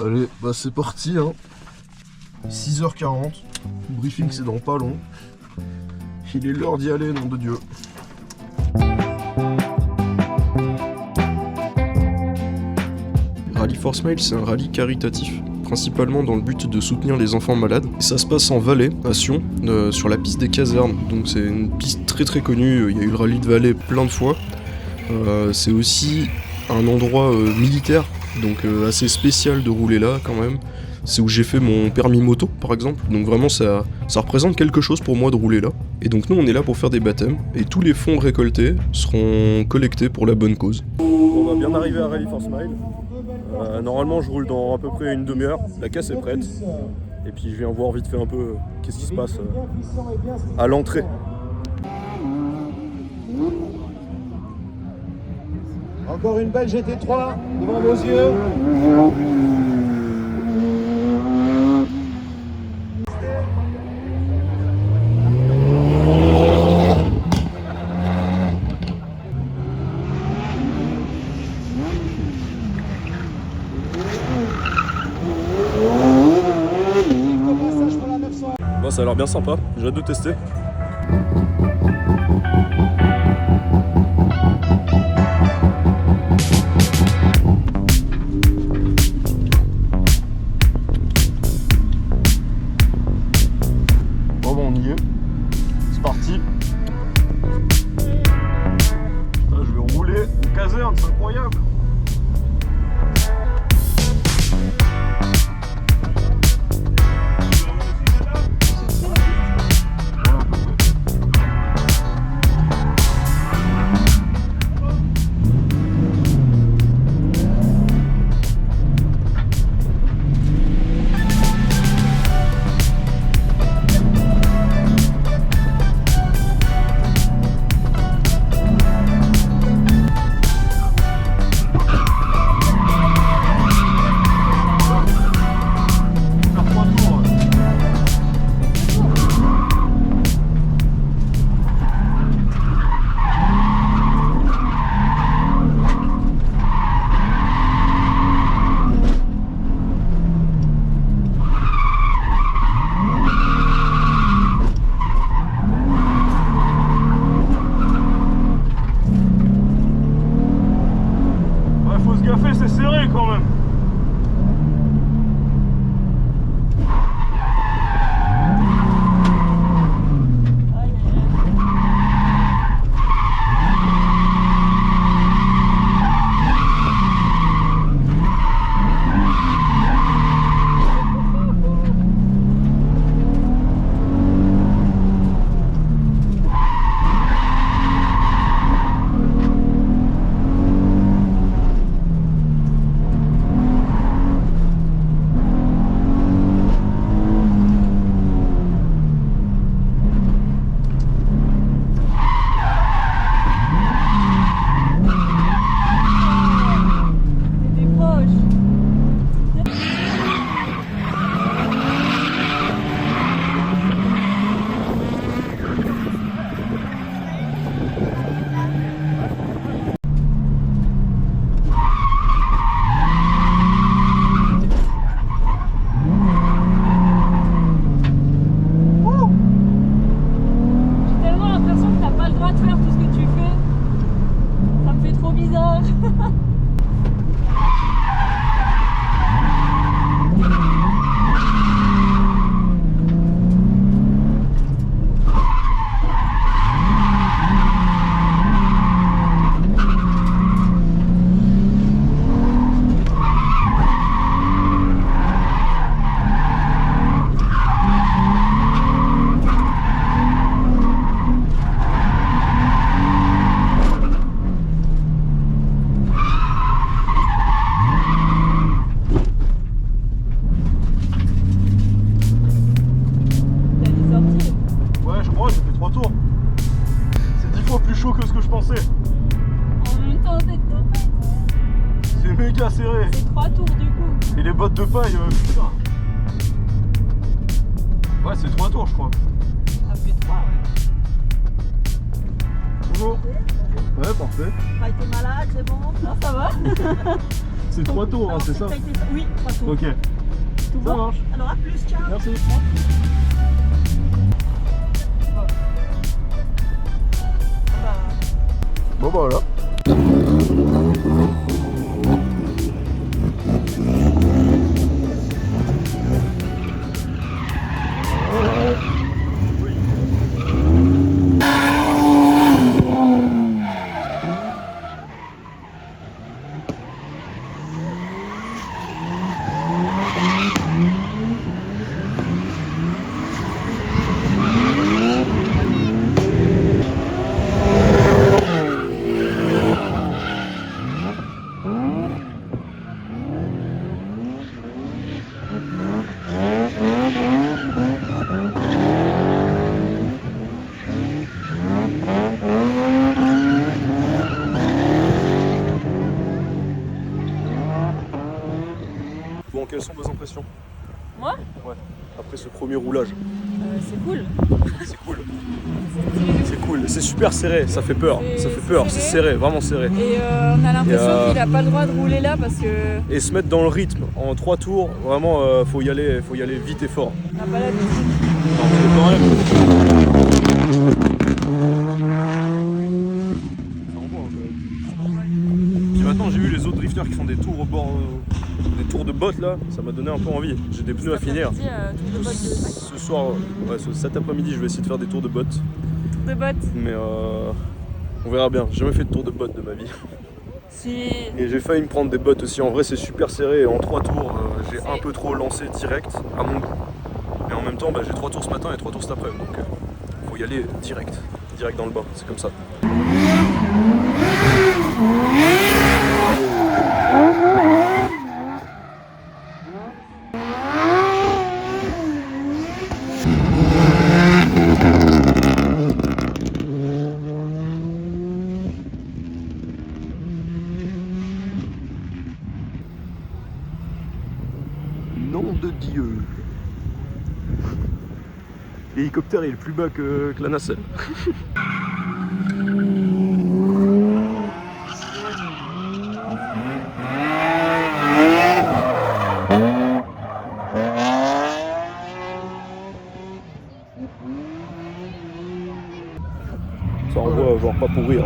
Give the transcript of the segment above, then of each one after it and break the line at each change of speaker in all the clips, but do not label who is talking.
Allez, bah c'est parti hein. 6h40, le briefing c'est dans pas long. Il est l'heure d'y aller, nom de Dieu. Rally for Smile, c'est un rallye caritatif, principalement dans le but de soutenir les enfants malades. Et ça se passe en Valais, à Sion, sur la piste des casernes. Donc c'est une piste très très connue, il y a eu le rallye de Valais plein de fois. C'est aussi un endroit militaire, donc assez spécial de rouler là quand même. C'est où j'ai fait mon permis moto par exemple, donc vraiment ça représente quelque chose pour moi de rouler là. Et donc nous on est là pour faire des baptêmes, et tous les fonds récoltés seront collectés pour la bonne cause. On va bien arriver à Rally for Smile. Normalement je roule dans à peu près une demi-heure, la caisse est prête. Et puis je viens voir vite fait un peu qu'est-ce qui se passe à l'entrée.
Encore une belle GT3 devant vos yeux.
Bon, ça a l'air bien sympa, j'ai hâte de tester. Bon, on y est. C'est parti. Putain, je vais rouler en caserne, c'est incroyable. C'est serré quand même. Méga serré.
C'est 3 tours du coup.
Et les bottes de paille, putain. Ouais, c'est 3 tours je crois.
Ça fait 3, ouais.
Bonjour. Ouais, parfait.
T'as été malade, c'est bon? Non, ça va?
c'est 3 tours, hein, c'est ça?
Oui, 3 tours.
Ok,
Tout
ça
bon.
marche.
Alors à plus, ciao.
Merci. Bon bah voilà. Bon, quelles sont vos impressions?
Moi
Ouais, après ce premier roulage.
C'est cool.
C'est cool. C'est cool, c'est super serré, ça fait peur. Ça fait peur, c'est serré, vraiment serré.
Et on a l'impression qu'il n'a pas le droit de rouler là parce que
Et se mettre dans le rythme en 3 tours, vraiment faut y aller vite et fort.
on n'a pas l'habitude.
Puis maintenant j'ai vu les autres drifters qui font des tours au bord, des tours de bottes là, ça m'a donné un peu envie. J'ai des pneus à finir.
Tour de bottes
Ce soir, cet après-midi, je vais essayer de faire des tours de bottes.
Tour de bottes.
Mais on verra bien. J'ai jamais fait de tour de bottes de ma vie.
Si...
Et j'ai failli me prendre des bottes aussi. En vrai, c'est super serré. Et en 3 tours, j'ai un peu trop lancé direct à mon goût. Mais en même temps, j'ai 3 tours ce matin et 3 tours cet après-midi. Donc faut y aller direct. Direct dans le bas. C'est comme ça. Nom de Dieu. L'hélicoptère il est plus bas que la nacelle. Ça envoie genre pas pourrir.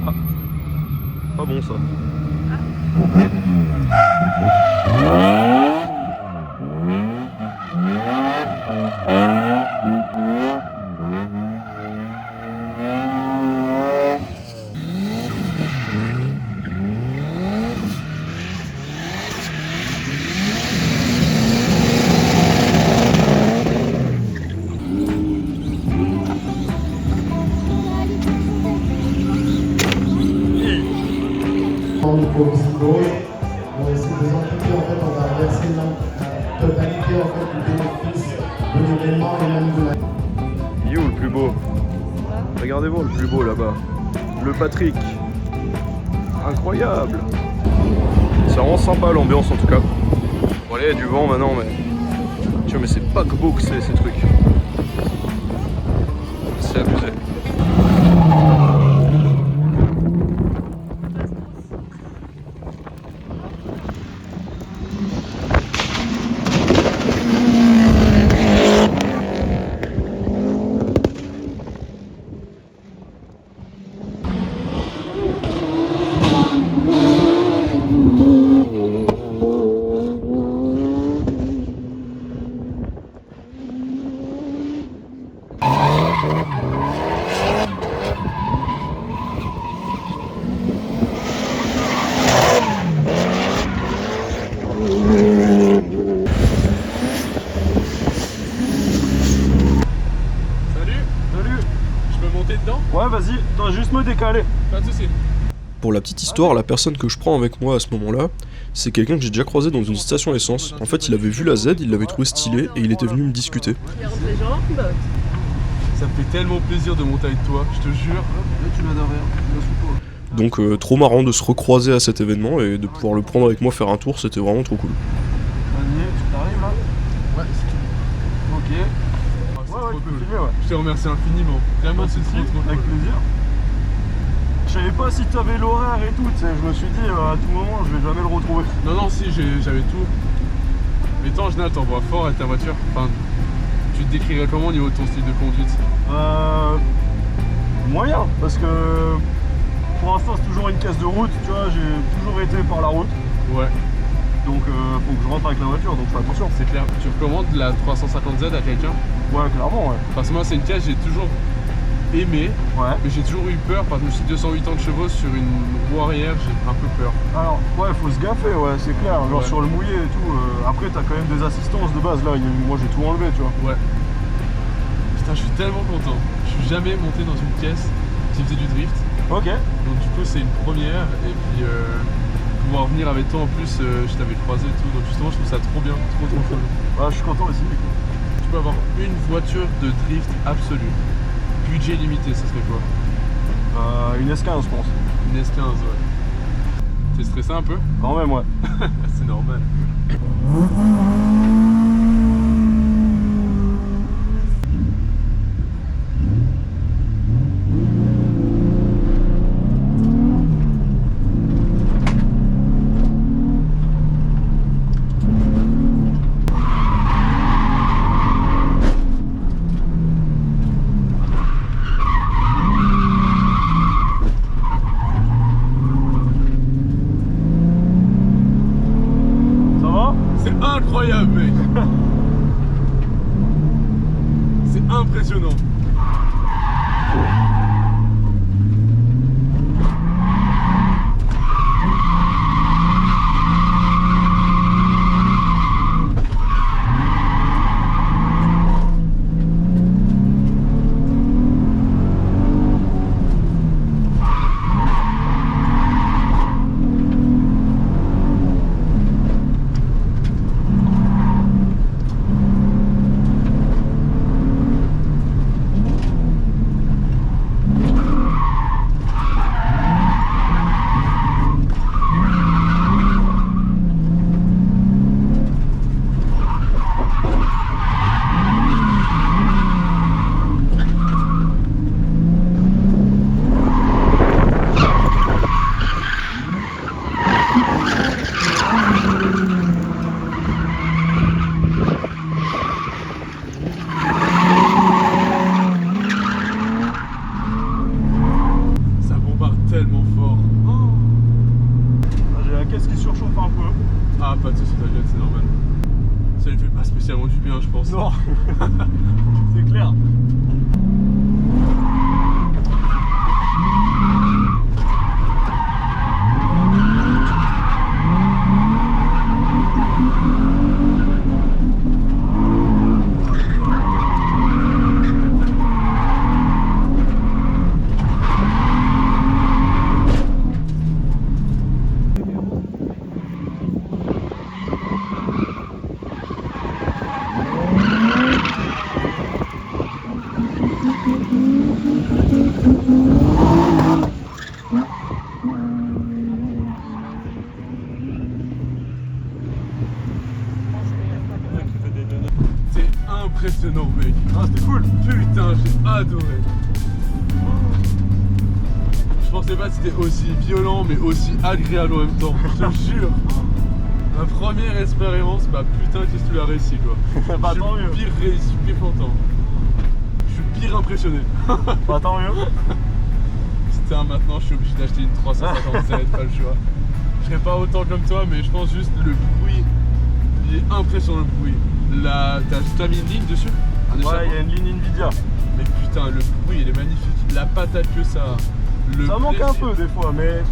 Ah. Pas bon ça.
Pour le psycho, on va essayer de les impliquer, en fait, on va verser la totalité en fait, du bénéfice de l'événement et même de la...
Il est où le plus beau? Regardez-vous le plus beau là-bas. Le Patrick. Incroyable. C'est vraiment sympa l'ambiance en tout cas. Bon allez, il y a du vent maintenant mais... Tu vois mais c'est pas que beau que c'est ces trucs. C'est abusé. Ouais, vas-y, dois juste me décaler.
Pas de soucis.
Pour la petite histoire, la personne que je prends avec moi à ce moment-là, c'est quelqu'un que j'ai déjà croisé dans une station essence. En fait, il avait vu la Z, il l'avait trouvé stylé et il était venu me discuter.
Les jambes.
Ça me fait tellement plaisir de monter avec toi, je te jure. Là, tu m'as derrière.
Donc trop marrant de se recroiser à cet événement et de pouvoir le prendre avec moi faire un tour, c'était vraiment trop cool.
Daniel, tu t'arrives là? Ouais, c'est ok. Ouais, tu peux filmer, ouais. Je te remercie infiniment. Vraiment, c'est trop.
Avec plaisir.
Je savais pas si t'avais l'horaire et tout, tu sais, je me suis dit à tout moment je vais jamais le retrouver.
Non, non, si, j'avais tout. Mais toi, en général, t'envoies fort avec ta voiture. Enfin, tu te décrirais comment au niveau de ton style de conduite?
Moyen, parce que pour l'instant c'est toujours une caisse de route, tu vois, j'ai toujours été par la route.
Ouais.
Donc faut que je rentre avec la voiture, donc je fais attention.
C'est clair. Tu recommandes la 350Z à quelqu'un?
Ouais, clairement, ouais.
Parce que moi, c'est une caisse que j'ai toujours aimé,
Ouais.
mais j'ai toujours eu peur parce que je me suis dit 280 chevaux sur une roue arrière, j'ai un peu peur.
Alors, ouais, faut se gaffer, ouais, c'est clair. Genre
Ouais.
sur le mouillé et tout. Après, t'as quand même des assistances de base. Là, moi j'ai tout enlevé, tu vois.
Ouais. Putain, je suis tellement content. Je suis jamais monté dans une caisse qui faisait du drift.
Ok.
Donc du coup, c'est une première. Et puis pouvoir venir avec toi en plus, je t'avais croisé et tout. Donc justement, je trouve ça trop bien, trop cool.
Ah, je suis content aussi.
Tu peux avoir une voiture de drift absolue. Budget limité, ça serait quoi?
Une S15, je pense.
Une S15, ouais. T'es stressé un peu?
Quand même, ouais.
C'est normal.
Ça va?
C'est incroyable, mec. C'est impressionnant. Ça bombarde tellement fort. Oh.
J'ai la caisse qui surchauffe un peu.
Ah, pas de soucis, t'inquiète, c'est normal. Ça lui fait pas spécialement du bien, je pense.
Non. C'est clair.
C'est impressionnant, mec.
Ah, c'était cool.
Putain, j'ai adoré. Je pensais pas que c'était aussi violent, mais aussi agréable en même temps. Je te jure. Ma première expérience, bah putain, qu'est-ce que tu l'as réussi, quoi.
Bah,
Je
tant
suis
mieux.
pire réussi, je suis pire content. Je suis pire impressionné.
Bah, tant mieux.
Putain, maintenant, je suis obligé d'acheter une 357, pas le choix. Je serais pas autant comme toi, mais je pense juste le bruit. Il est impressionnant, le bruit. T'as mis une ligne dessus? Un
Ouais,
échappement
il y a une ligne Nvidia.
Mais putain, le bruit, il est magnifique. La patate que ça a.
Ça manque un peu des fois, mais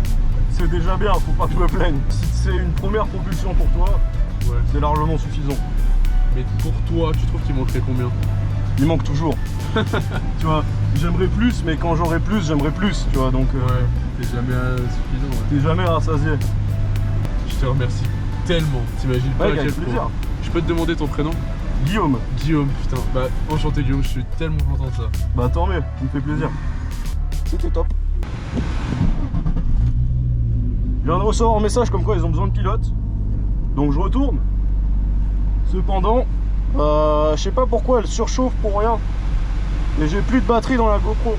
c'est déjà bien, faut pas que je me plaigne. Si c'est une première propulsion pour toi,
Ouais.
c'est largement suffisant.
Mais pour toi, tu trouves qu'il manquerait combien?
Il manque toujours. Tu vois, j'aimerais plus, mais quand j'aurai plus, j'aimerais plus, tu vois, donc
Ouais, t'es jamais suffisant. Ouais.
t'es jamais rassasié.
Je te remercie tellement. T'imagines pas à
Ouais,
quel
avec
point.
plaisir.
Je peux te demander ton prénom?
Guillaume,
Guillaume, putain. Bah, enchanté Guillaume, je suis tellement content de ça.
bah tant mieux, ça me fait plaisir. C'était top. Je viens de recevoir un message comme quoi ils ont besoin de pilotes. Donc je retourne. Cependant, je sais pas pourquoi elle surchauffe pour rien. Mais j'ai plus de batterie dans la GoPro.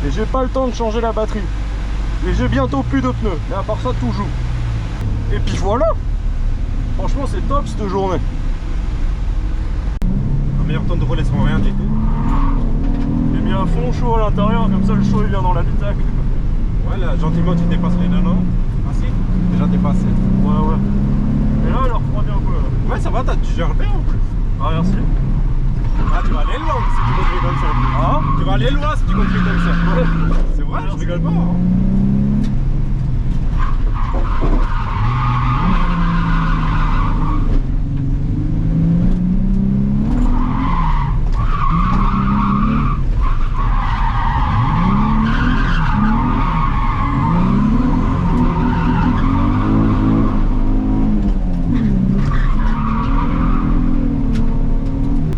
Et j'ai pas le temps de changer la batterie. Et j'ai bientôt plus de pneus. Mais à part ça, tout joue. Et puis voilà. Franchement, c'est top cette journée.
Un meilleur temps de relais sans rien du tout.
J'ai mis un fond chaud à l'intérieur, comme ça le chaud il vient dans l'habitacle.
Ouais, là, gentiment, tu dépasses les nanos. Ah si, déjà dépassé.
Ouais, ouais. Et là, elle refroidit un peu. Là.
Ouais, ça va, tu gères bien en plus.
Ah, merci.
Ah, tu vas aller loin si tu continues comme ça.
Ah,
Tu vas aller loin si tu continues comme ça. C'est vrai, je rigole pas. Hein.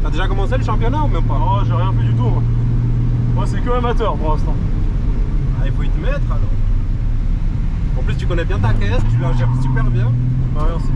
T'as déjà commencé le championnat ou même pas?
oh, j'ai rien fait du tout. Moi, c'est que amateur pour l'instant.
Ah, il faut y te mettre alors. En plus, tu connais bien ta caisse, tu la gères super bien.
Ah, merci.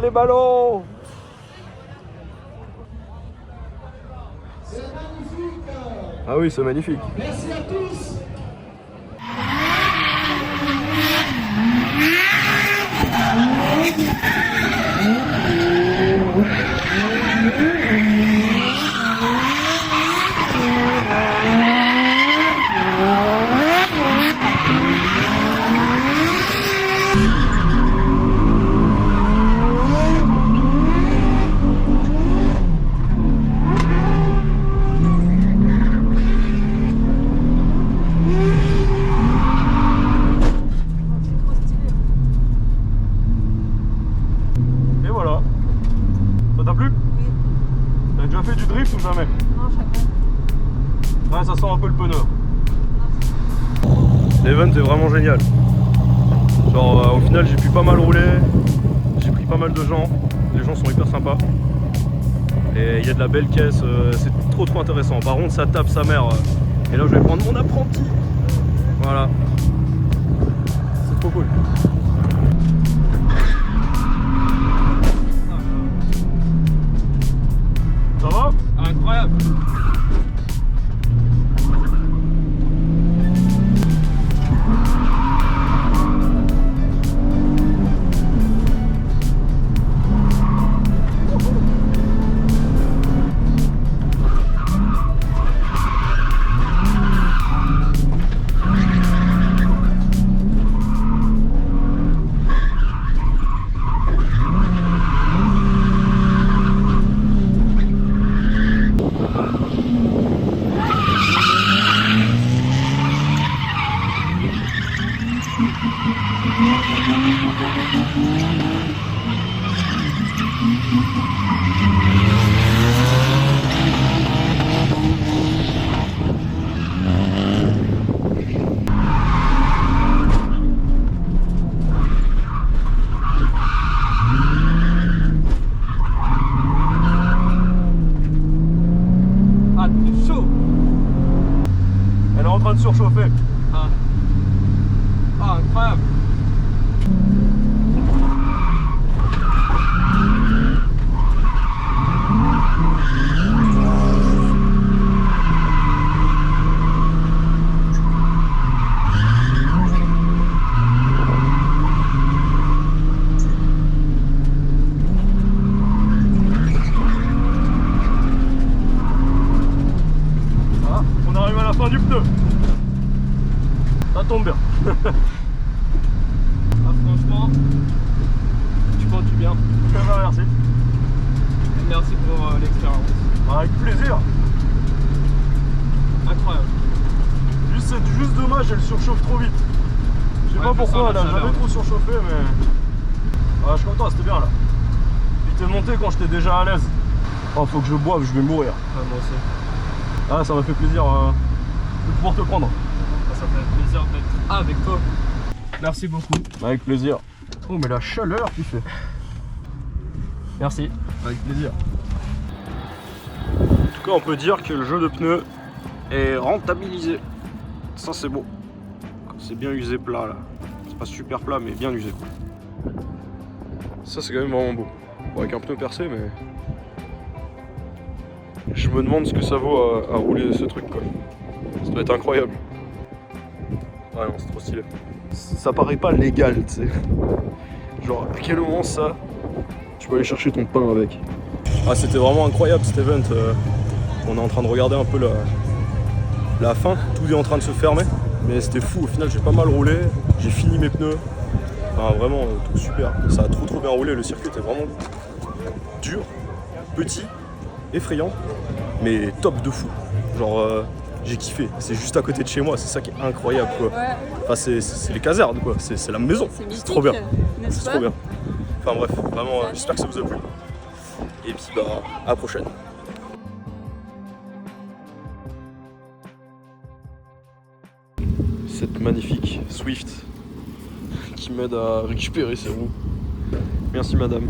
les ballons.
C'est magnifique.
Ah oui, c'est magnifique.
Merci à tous.
Et voilà. Ça t'a plu?
Oui.
T'as déjà fait du drift ou jamais?
Non, jamais.
Ouais, ça sent un peu le pneu. L'event est vraiment génial. Genre au final j'ai pu pas mal rouler, j'ai pris pas mal de gens, les gens sont hyper sympas. Et il y a de la belle caisse, c'est trop intéressant. Par contre ça tape sa mère. Et là je vais prendre mon apprenti. Voilà. C'est trop cool. Ça va?
Incroyable. Ah, t'es chaud.
Elle est en train de surchauffer.
Ah, incroyable.
Ah, on arrive à la fin du pneu. Ça tombe bien.
Ah, franchement, tu conduis bien.
Merci.
Merci pour l'expérience.
Avec plaisir.
Incroyable.
C'est juste dommage, elle surchauffe trop vite. Je sais
Ouais,
pas
je
pourquoi,
sens
elle
la
a jamais
chaleur.
trop surchauffé, mais... Ah, je suis content, c'était bien là. Puis t'es monté quand j'étais déjà à l'aise. Oh, faut que je boive, je vais mourir.
Moi aussi.
Ah, ça m'a fait plaisir de pouvoir te prendre.
Ça fait plaisir d'être avec toi. Merci beaucoup.
Avec plaisir. Oh, mais la chaleur qu'il fait.
Merci.
Avec plaisir. En tout cas, on peut dire que le jeu de pneus est rentabilisé. Ça, c'est beau. C'est bien usé plat là. C'est pas super plat, mais bien usé quoi. Ça, c'est quand même vraiment beau. Bon, avec un pneu percé, mais. Je me demande ce que ça vaut à rouler ce truc quoi. Ça doit être incroyable. Ouais, non, c'est trop stylé. Ça paraît pas légal, tu sais. Genre, à quel moment ça, tu peux aller chercher ton pain avec. Ah, c'était vraiment incroyable cet event. On est en train de regarder un peu la fin. Tout est en train de se fermer. Mais c'était fou, au final j'ai pas mal roulé. J'ai fini mes pneus. Enfin, vraiment, tout super. Ça a trop bien roulé. Le circuit était vraiment dur, petit, effrayant, mais top de fou. Genre, j'ai kiffé. C'est juste à côté de chez moi, c'est ça qui est incroyable quoi.
Ouais,
Enfin, c'est les casernes quoi, c'est la maison.
c'est mythique.
trop bien.
N'est-ce
C'est
pas?
trop bien. Enfin bref, vraiment, j'espère que ça vous a plu. Et puis bah, à la prochaine. Cette magnifique Swift qui m'aide à récupérer ses roues. Merci madame.